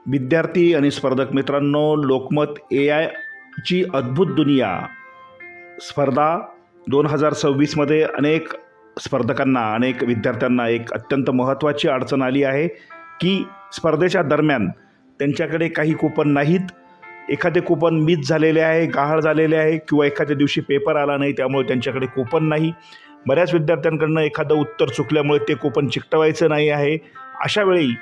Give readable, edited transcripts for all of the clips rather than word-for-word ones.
विद्यार्थी आणि स्पर्धक मित्रांनो, लोकमत AI ची अद्भुत दुनिया स्पर्धा 2026मध्ये अनेक स्पर्धकांना, अनेक विद्यार्थ्यांना एक अत्यंत महत्त्वाची अडचण आली आहे की स्पर्धेच्या दरम्यान त्यांच्याकडे काही कूपन नाहीत. एखादे कूपन मिस झालेले आहे, गहाळ झालेले आहे किंवा एखाद्या दिवशी पेपर आला नाही त्यामुळे त्यांच्याकडे कूपन नाही. बऱ्याच विद्यार्थ्यांकडनं एखादं उत्तर चुकल्यामुळे ते कूपन चिकटवायचं नाही आहे. अशा वेळी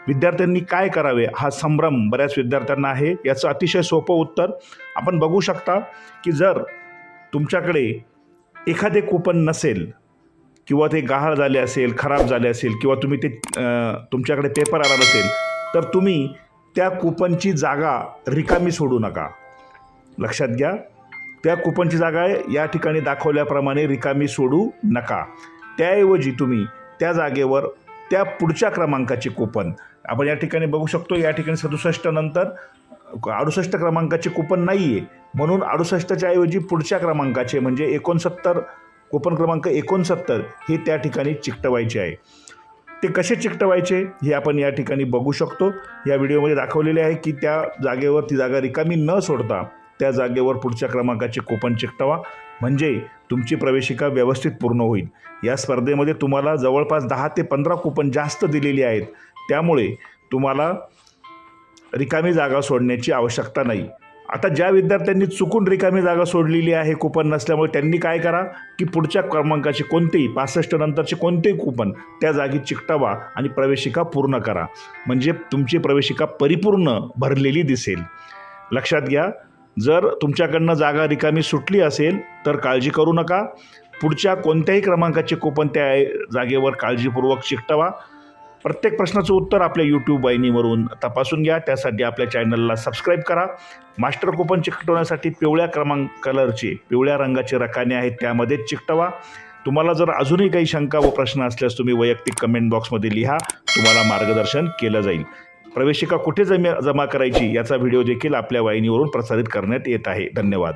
विद्यार्थ्यांनी काय करावे हा संभ्रम बऱ्याच विद्यार्थ्यांना आहे. याचं अतिशय सोपं उत्तर आपण बघू शकता की जर तुमच्याकडे एखादे कूपन नसेल किंवा ते गहाळ झाले असेल, खराब झाले असेल किंवा तुम्ही ते तुमच्याकडे पेपर आला नसेल तर तुम्ही त्या कूपनची जागा रिकामी सोडू नका. लक्षात घ्या, त्या कूपनची जागा या ठिकाणी दाखवल्याप्रमाणे रिकामी सोडू नका. त्याऐवजी तुम्ही त्या जागेवर त्या पुढच्या क्रमांकाचे कूपन आपण या ठिकाणी बघू शकतो. या ठिकाणी 67 नंतर 68 क्रमांकाचे कूपन नाही आहे, म्हणून 68च्या ऐवजी पुढच्या क्रमांकाचे म्हणजे 69 कूपन क्रमांक 69 हे त्या ठिकाणी चिकटवायचे आहे. ते कसे चिकटवायचे हे आपण या ठिकाणी बघू शकतो. या व्हिडिओमध्ये दाखवलेले आहे की त्या जागेवर ती जागा रिकामी न सोडता त्या जागेवर पुढच्या क्रमांकाचे कूपन चिकटवा, म्हणजे तुमची प्रवेशिका व्यवस्थित पूर्ण होईल. या स्पर्धेमध्ये तुम्हाला जवळपास 10 ते 15 कूपन जास्त दिलेली आहेत, त्यामुळे तुम्हाला रिकामी जागा सोडण्याची आवश्यकता नाही. आता ज्या विद्यार्थ्यांनी चुकून रिकामी जागा सोडलेली आहे कूपन नसल्यामुळे, त्यांनी काय करा की पुढच्या क्रमांकाचे कोणतेही 65 नंतरचे कोणतेही कूपन त्या जागी चिकटवा आणि प्रवेशिका पूर्ण करा, म्हणजे तुमची प्रवेशिका परिपूर्ण भरलेली दिसेल. लक्षात घ्या, जर तुमच्याकडनं जागा रिकामी सुटली असेल तर काळजी करू नका. पुढच्या कोणत्याही क्रमांकाचे कूपन त्या जागेवर काळजीपूर्वक चिकटवा. प्रत्येक प्रश्नाचं उत्तर आपल्या यूट्यूब वाहिनीवरून तपासून घ्या. त्यासाठी आपल्या चॅनलला सबस्क्राईब करा. मास्टर कूपन चिकटवण्यासाठी पिवळ्या रंगाचे रकाने आहेत, त्यामध्ये चिकटवा. तुम्हाला जर अजूनही काही शंका व प्रश्न असल्यास तुम्ही वैयक्तिक कमेंट बॉक्समध्ये लिहा, तुम्हाला मार्गदर्शन केलं जाईल. प्रवेशिका कुठे जमा करायची याचा व्हिडिओ देखील आपल्या वाहिनीवरून प्रसारित करण्यात येत आहे. धन्यवाद.